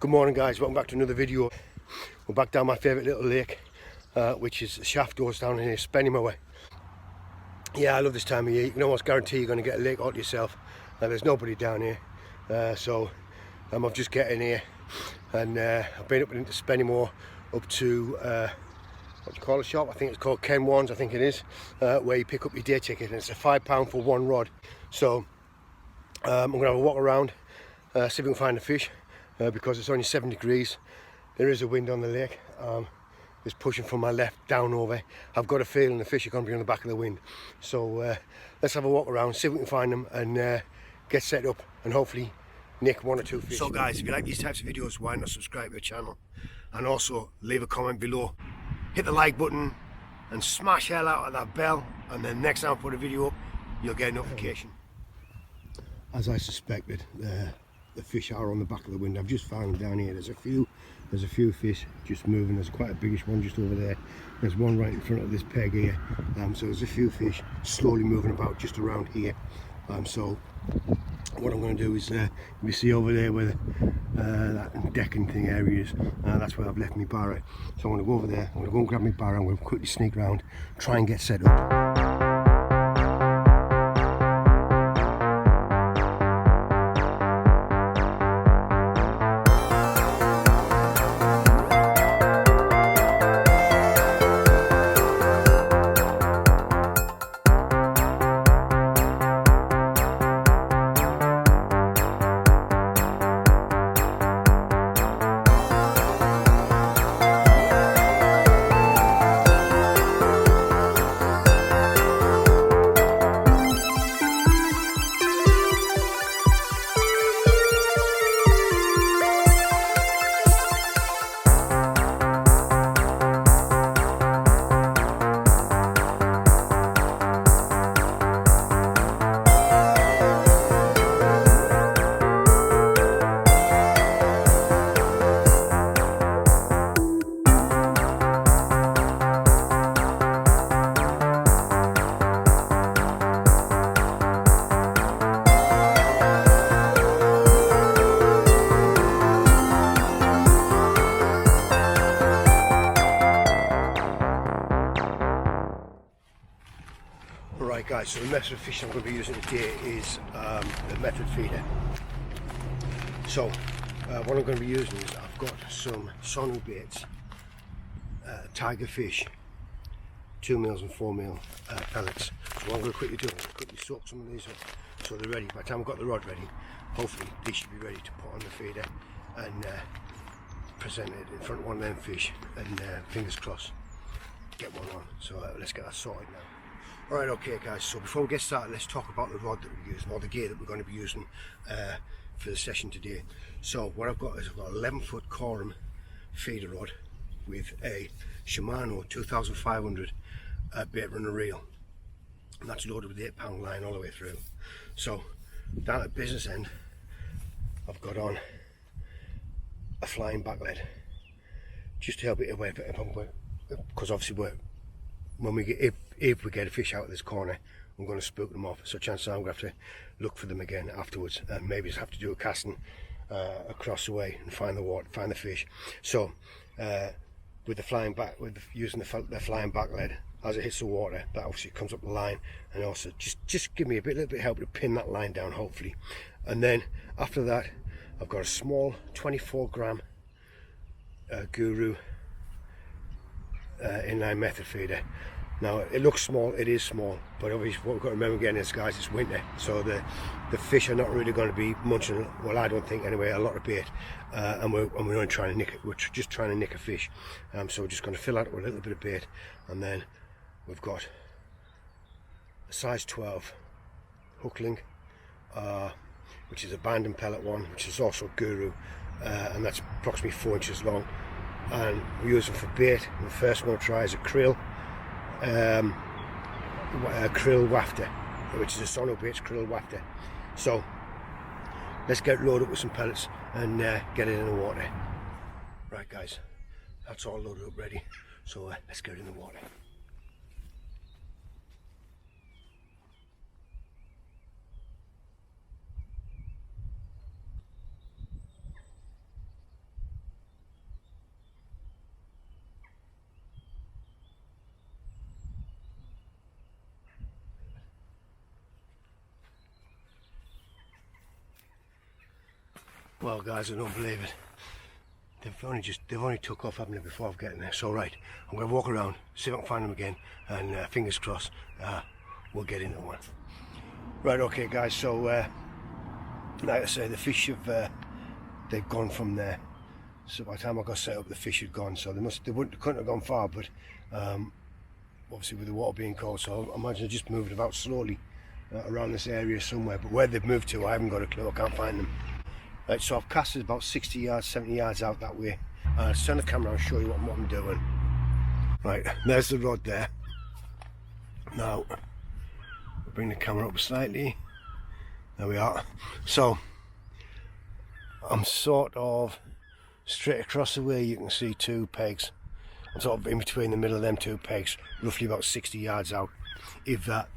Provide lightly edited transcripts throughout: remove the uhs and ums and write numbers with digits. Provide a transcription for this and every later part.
Good morning guys, welcome back to another video. We're back down my favourite little lake, which is the shaft goes down in here, spending my way. Yeah, I love this time of year. You can almost guarantee you're going to get a lake all to yourself. There's nobody down here, so I'm just getting here, and I've been up into Spennymoor, up to what do you call the shop? I think it's called Ken Wands, I think it is, where you pick up your day ticket, and it's a £5 for one rod. So I'm going to have a walk around, see if we can find a fish. Because it's only 7 degrees, there is a wind on the lake. It's pushing from my left down over. I've got a feeling the fish are going to be on the back of the wind. So let's have a walk around, see if we can find them, and get set up, and hopefully nick one or two fish. So guys, if you like these types of videos, why not subscribe to the channel, and also leave a comment below. Hit the like button and smash hell out of that bell, and then next time I put a video up, you'll get a notification. As I suspected, the fish are on the back of the wind. I've just found them down here. There's a few fish just moving. There's quite a biggish one just over there. There's one right in front of this peg here. So there's a few fish slowly moving about just around here. So what I'm going to do is, you see over there where that decking thing area is, that's where I've left my barra. So I'm going to go over there, I'm going to go and grab my barra, I'm going to quickly sneak around, try and get set up. Right guys, so the method of fishing I'm going to be using today is the method feeder. So what I'm going to be using is, I've got some sonu baits, tiger fish, 2 mils and 4 mil pellets. So what I'm going to quickly do, I'm going to quickly soak some of these up so they're ready. By the time I've got the rod ready, hopefully these should be ready to put on the feeder and present it in front of one of them fish, and fingers crossed get one on. So let's get that sorted now. Alright, okay guys, so before we get started, let's talk about the rod that we're using, or the gear that we're going to be using for the session today. So what I've got is, I've got an 11-foot Corum feeder rod with a Shimano 2500 bait runner reel, and that's loaded with 8-pound line all the way through. So down at business end, I've got on a flying back lead just to help it away, because obviously if we get a fish out of this corner, I'm going to spook them off, so chances are I'm going to have to look for them again afterwards, and maybe just have to do a casting across the way and find the water, find the fish. So with the flying back, using the flying back lead, as it hits the water, that obviously comes up the line, and also just give me a little bit of help to pin that line down, hopefully. And then after that, I've got a small 24-gram Guru inline method feeder. Now it looks small, it is small, but obviously what we've got to remember again is, guys, it's winter, so the fish are not really going to be munching, well I don't think anyway, a lot of bait, and we're only trying to nick it, we're just trying to nick a fish. So we're just going to fill that with a little bit of bait, and then we've got a size 12 hook link, which is a band and pellet one, which is also Guru, and that's approximately 4 inches long, and we're using for bait. The first one to try is a krill wafter, which is a sono baits krill wafter. So let's get loaded up with some pellets and get it in the water. Right guys, that's all loaded up ready, so let's get it in the water. Well guys, I don't believe it. They've only took off, haven't they, before I've gotten there. So right, I'm going to walk around, see if I can find them again, and fingers crossed, we'll get into one. Right, okay guys, so like I say, the fish have they've gone from there. So by the time I got set up, the fish had gone. So they couldn't have gone far, but obviously with the water being cold, so I imagine they just moved about slowly around this area somewhere. But where they've moved to, I haven't got a clue. I can't find them. Right, so I've casted about 60 yards, 70 yards out that way. Let's turn the camera and show you what I'm doing. Right, there's the rod there. Now, we'll bring the camera up slightly. There we are. So, I'm sort of straight across the way. You can see two pegs. I'm sort of in between the middle of them two pegs, roughly about 60 yards out, if that.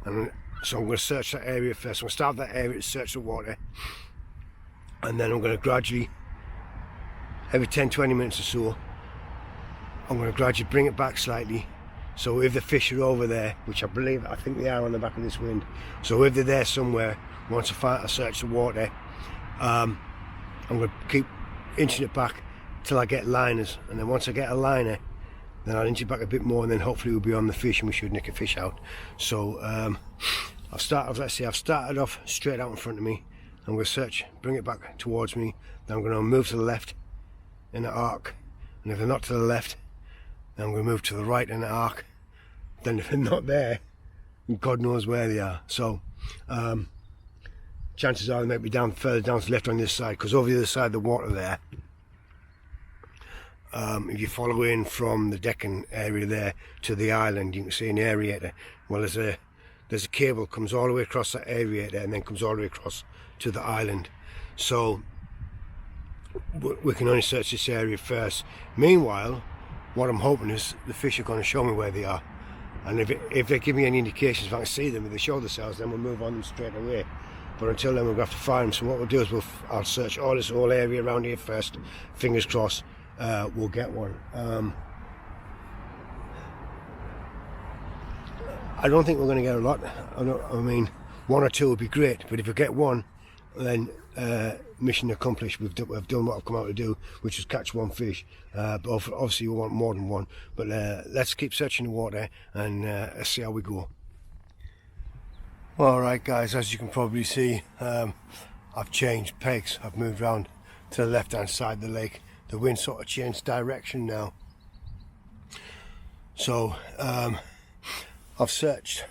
And so I'm going to search that area first. I'm going to start that area to search the water, and then I'm going to gradually, every 10-20 minutes or so, I'm going to gradually bring it back slightly. So if the fish are over there, which I think they are on the back of this wind, so if they're there somewhere, once I search the water, I'm going to keep inching it back till I get liners, and then once I get a liner, then I'll inch it back a bit more, and then hopefully we'll be on the fish and we should nick a fish out. So I've started off straight out in front of me. I'm going to search, bring it back towards me, then I'm going to move to the left in the arc, and if they're not to the left, then I'm going to move to the right in the arc. Then if they're not there, God knows where they are. So chances are they might be further down to the left on this side, because over the other side of the water there, if you follow in from the Deccan area there to the island, you can see an aerator. Well, there's a cable comes all the way across that aerator and then comes all the way across to the island. So we can only search this area first. Meanwhile, what I'm hoping is the fish are going to show me where they are, and if they give me any indications, if I can see them, if they show themselves, then we'll move on them straight away. But until then, we'll have to find them. So what we'll do is I'll search all this whole area around here first. Fingers crossed, we'll get one. I don't think we're going to get a lot. I mean, one or two would be great, but if we get one, then mission accomplished. We've done what I've come out to do, which is catch one fish. But obviously we want more than one. But let's keep searching the water and let's see how we go. Alright guys, as you can probably see, I've changed pegs. I've moved around to the left hand side of the lake. The wind sort of changed direction now. So I've searched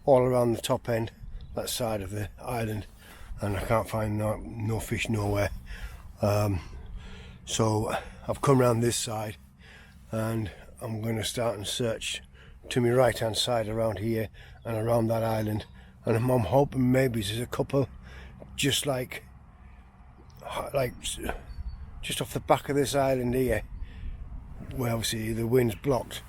all around the top end, that side of the island, and I can't find no fish nowhere. So I've come around this side, and I'm going to start and search to my right hand side around here and around that island, and I'm hoping maybe there's a couple just like just off the back of this island here, where obviously the wind's blocked.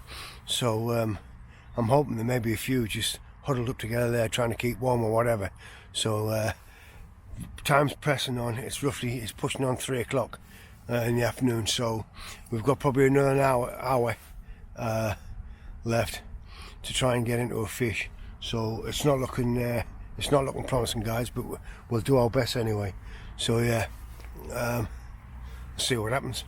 So I'm hoping there may be a few just huddled up together there trying to keep warm or whatever. So time's pressing on. It's pushing on 3 o'clock in the afternoon, so we've got probably another hour left to try and get into a fish. So it's not looking promising, guys, but we'll do our best anyway. So yeah, see what happens.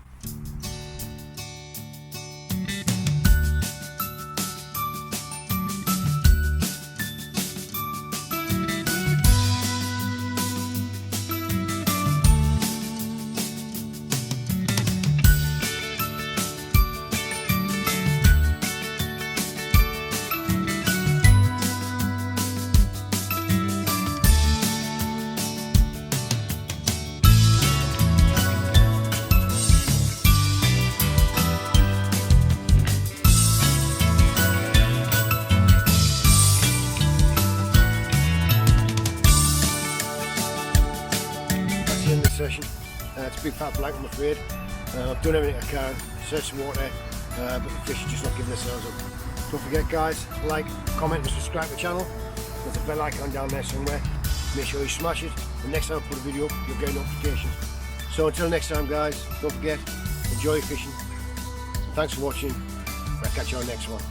Session. It's a big fat blank, I'm afraid. I've done everything I can, searched the water, but the fish are just not giving themselves up. Don't forget guys, like, comment and subscribe to the channel. There's a bell icon down there somewhere. Make sure you smash it, and next time I put a video up, you'll get notifications. So until next time guys, don't forget, enjoy fishing. Thanks for watching. I'll catch you on the next one.